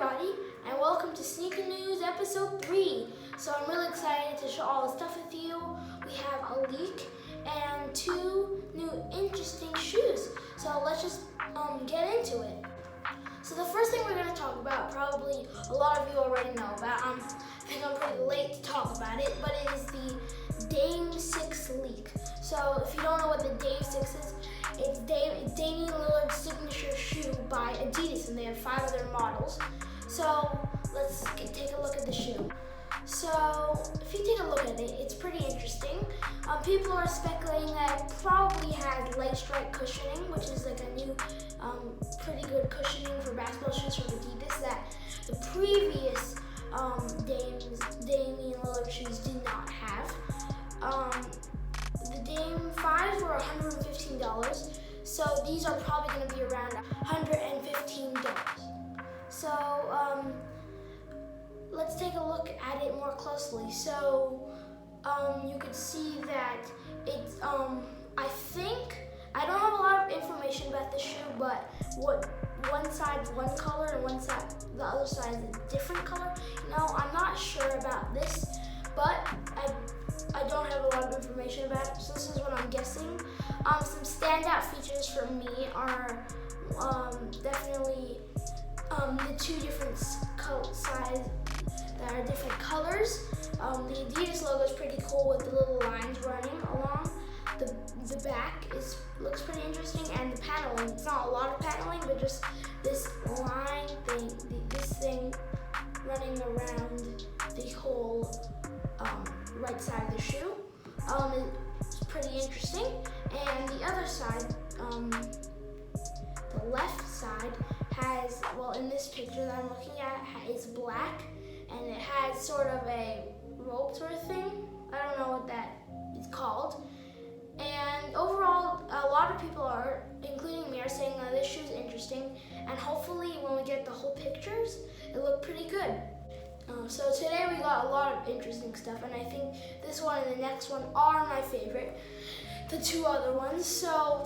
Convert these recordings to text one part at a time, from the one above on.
everybody, and welcome to Sneaker News Episode 3. So I'm really excited to show all the stuff with you. We have a leak and 2 new interesting shoes. So let's just get into it. So the first thing we're going to talk about, probably a lot of you already know about, I think I'm pretty late to talk about it, but it is the Dame 6 leak. So if you don't know what the Dame 6 is, it's Damian Lillard's signature shoe by Adidas, and they have 5 other models. So let's take a look at the shoe. So if you take a look at it, it's pretty interesting. People are speculating that it probably has leg strike cushioning, which is like a new, pretty good cushioning for basketball shoes from Adidas that the previous Damian Lillard shoes did not have. The Dame 5s were $115, so these are probably going to be around $115. So let's take a look at it more closely. So you could see that it's, I don't have a lot of information about the shoe, but one side's one color and the other side is a different color. I'm not sure about this, but I don't have a lot of information about it, so this is what I'm guessing. Some standout features for me are definitely the 2 different sides that are different colors. The Adidas logo is pretty cool with the little lines running along. The back looks pretty interesting, and the paneling, it's not a lot of paneling, but just this line thing, this thing running around the whole right side of the shoe. It's pretty interesting. And the other side, the left side has, well, in this picture that I'm looking at, it's black, and it has sort of a rope sort of thing. I don't know what that is called. And overall, a lot of people are, including me, are saying that this shoe is interesting, and hopefully when we get the whole pictures, it look pretty good. So today we got a lot of interesting stuff, and I think this one and the next one are my favorite, the 2 other ones. So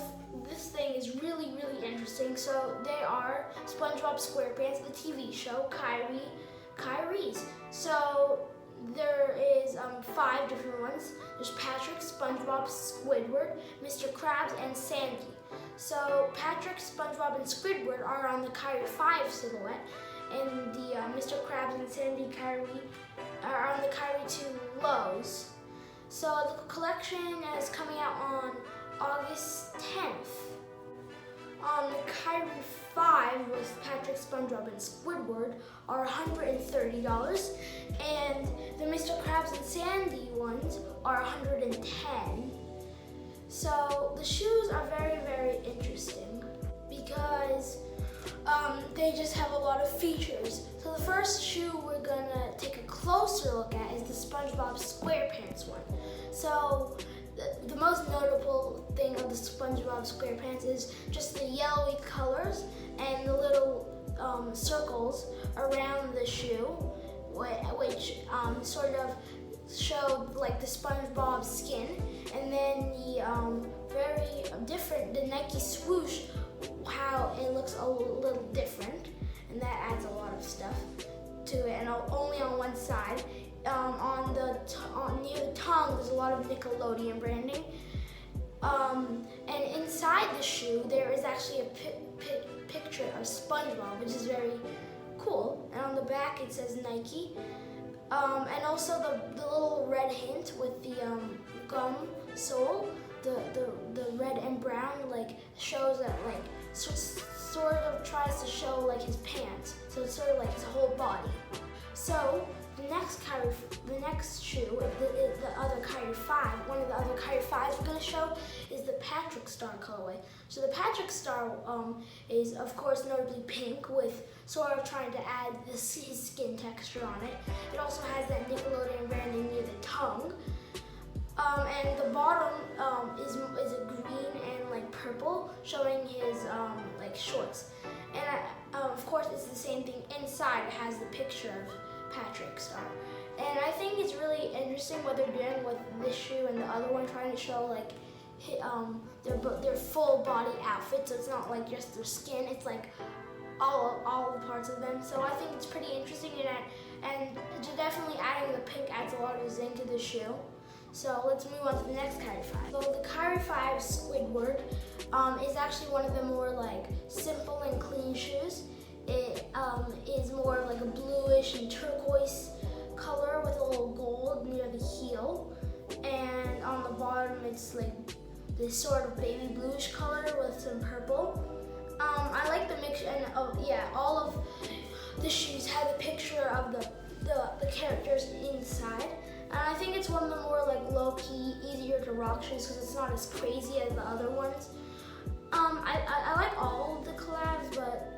this thing is really, really interesting. So they are Spongebob SquarePants, the TV show, Kyrie's. So there is 5 different ones. There's Patrick, Spongebob, Squidward, Mr. Krabs, and Sandy. So Patrick, Spongebob, and Squidward are on the Kyrie 5 silhouette, and the Mr. Krabs and Sandy Kyrie are on the Kyrie 2 lows. So the collection is coming out on August 10th. The Kyrie 5 with Patrick, SpongeBob, and Squidward are $130, and the Mr. Krabs and Sandy ones are $110. So the shoes are very, very interesting because they just have a lot of features. So the first shoe we're gonna take a closer look at is the SpongeBob SquarePants one. So the most notable thing of the SpongeBob SquarePants is just the yellowy colors and the little circles around the shoe, which sort of showed like the SpongeBob skin, and then the very different, the Nike swoosh, how it looks a little different, and that adds a lot of stuff to it, and only on one side. Near the tongue, there's a lot of Nickelodeon branding. And inside the shoe, there is actually a picture of SpongeBob, which is very cool. And on the back, it says Nike. And also the little red hint with the gum sole, the red and brown, like shows that like sort of tries to show like his pants. So it's sort of like his whole body. So the next shoe, the other Kyrie 5, one of the other Kyrie 5s we're going to show is the Patrick Star colorway. So the Patrick Star is, of course, notably pink, with sort of trying to add his skin texture on it. It also has that Nickelodeon branding near the tongue. And the bottom is a green and like purple, showing his like shorts. And of course, it's the same thing inside. It has the picture of Patrick Star. And I think it's really interesting what they're doing with this shoe and the other one, trying to show like their full body outfit. So it's not like just their skin, it's like all the parts of them. So I think it's pretty interesting, and definitely adding the pink adds a lot of zing to the shoe. So let's move on to the next Kyrie 5. So the Kyrie 5 Squidward is actually one of the more like simple and clean shoes. It is more like a bluish and turquoise color with a little gold near the heel, and on the bottom it's like this sort of baby bluish color with some purple. I like the mix, and all of the shoes have a picture of the characters inside. And I think it's one of the more like low-key, easier to rock shoes because it's not as crazy as the other ones. I like all of the collabs, but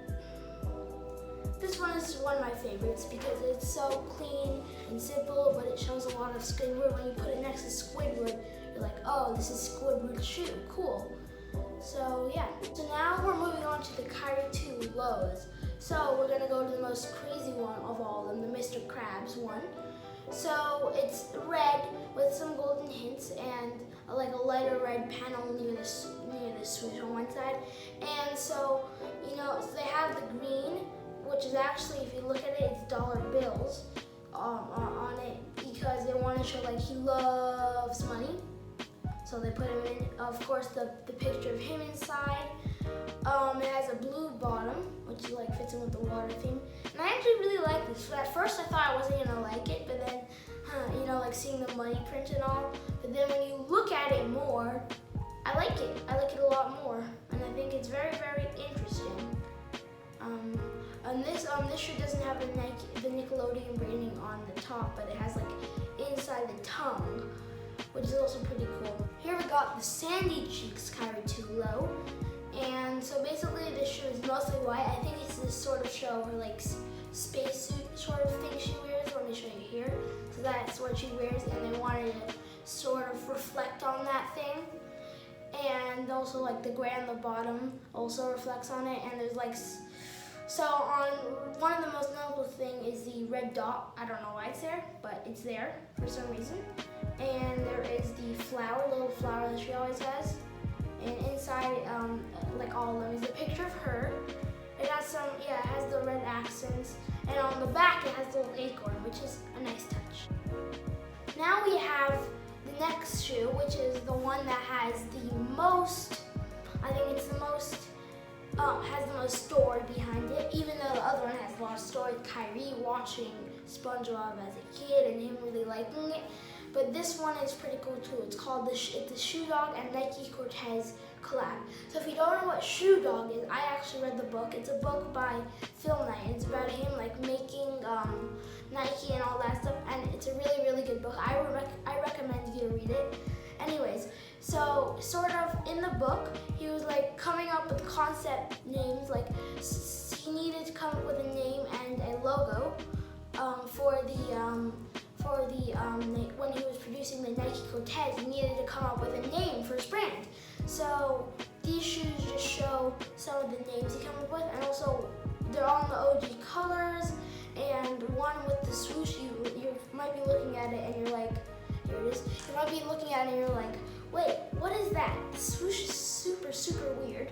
this one is one of my favorites because it's so clean and simple, but it shows a lot of Squidward. When you put it next to Squidward, you're like, oh, this is Squidward's shoe, cool. So yeah, so now we're moving on to the Kyrie 2 lows. So we're gonna go to the most crazy one of all of them, the Mr. Krabs one. So it's red with some golden hints and like a lighter red panel near the swoosh on one side. And so, so they have the green, which is actually, if you look at it, it's dollar bills on it because they want to show like he loves money. So they put him in, of course, the picture of him inside. It has a blue bottom, which like fits in with the water theme. And I actually really like this. At first I thought I wasn't gonna like it, but then, like seeing the money print and all. But then when you look at it more, I like it. I like it a lot more. And I think it's very, very interesting. And this shoe doesn't have the Nickelodeon branding on the top, but it has like inside the tongue, which is also pretty cool. Here we got the Sandy Cheeks Kyrie 2 low. And so basically this shoe is mostly white. I think it's this sort of show her like spacesuit sort of thing she wears. Let me show you here. So that's what she wears, and they wanted to sort of reflect on that thing. And also like the gray on the bottom also reflects on it. And there's like, so on one of the most notable thing is the red dot. I don't know why it's there, but it's there for some reason. And there is the flower, little flower that she always has. And inside, like all of them, is a picture of her. It has it has the red accents. And on the back, it has the little acorn, which is a nice touch. Now we have the next shoe, which is the one that has the most, I think it's the most, has the most story behind it, even though the other one has a lot of story. Kyrie watching Spongebob as a kid and him really liking it. But this one is pretty cool too. It's called the Shoe Dog and Nike Cortez collab. So if you don't know what Shoe Dog is, I actually read the book. It's a book by Phil Knight. It's about him like making Nike and all that stuff, and it's a really, really good book. I recommend you to read it. Anyways, so sort of in the book, he was like coming up with concept names. Like he needed to come up with a name and a logo when he was producing the Nike Cortez, he needed to come up with a name for his brand. So these shoes just show some of the names he came up with, and also they're all in the OG colors. And one with the swoosh, you might be looking at it and you're like, here it is. You might be looking at it and you're like, wait, what is that? The swoosh is super, super weird,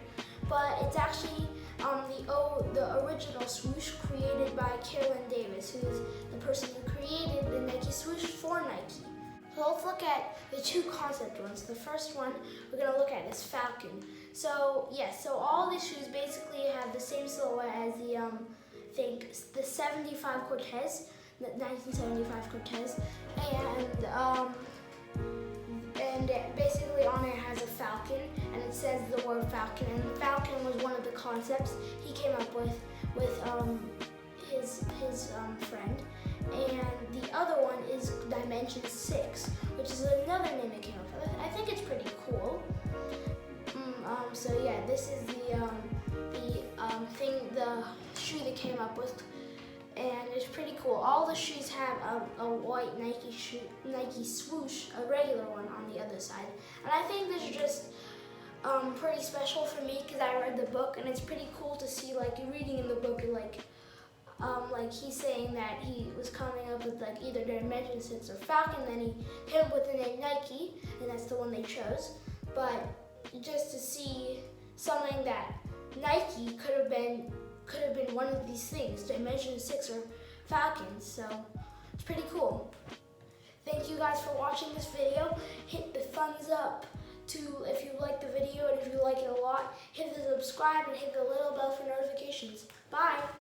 but it's actually the original swoosh created by Carolyn Davis, who is the person who created the Nike swoosh for Nike. So let's look at the two concept ones. The first one we're gonna look at is Falcon. So yes, so all these shoes basically have the same silhouette as the 75 Cortez, the 1975 Cortez, and basically on it has a falcon, and it says the word falcon, and the falcon was one of the concepts he came up with his friend. And the other one is Dimension 6, which is another name he came up with. I think it's pretty cool. So yeah, this is the shoe they came up with, and it's pretty cool. All the shoes have a white Nike swoosh, a regular one on the other side. And I think this is just pretty special for me because I read the book, and it's pretty cool to see, like, you're reading in the book and like he's saying that he was coming up with like either Dimension 6 or Falcon, then he came up with the name Nike, and that's the one they chose. But just to see something that Nike could have been could have been one of these things, Dimension 6 or Falcons, so it's pretty cool. Thank you guys for watching this video. Hit the thumbs up if you like the video, and if you like it a lot, hit the subscribe and hit the little bell for notifications. Bye!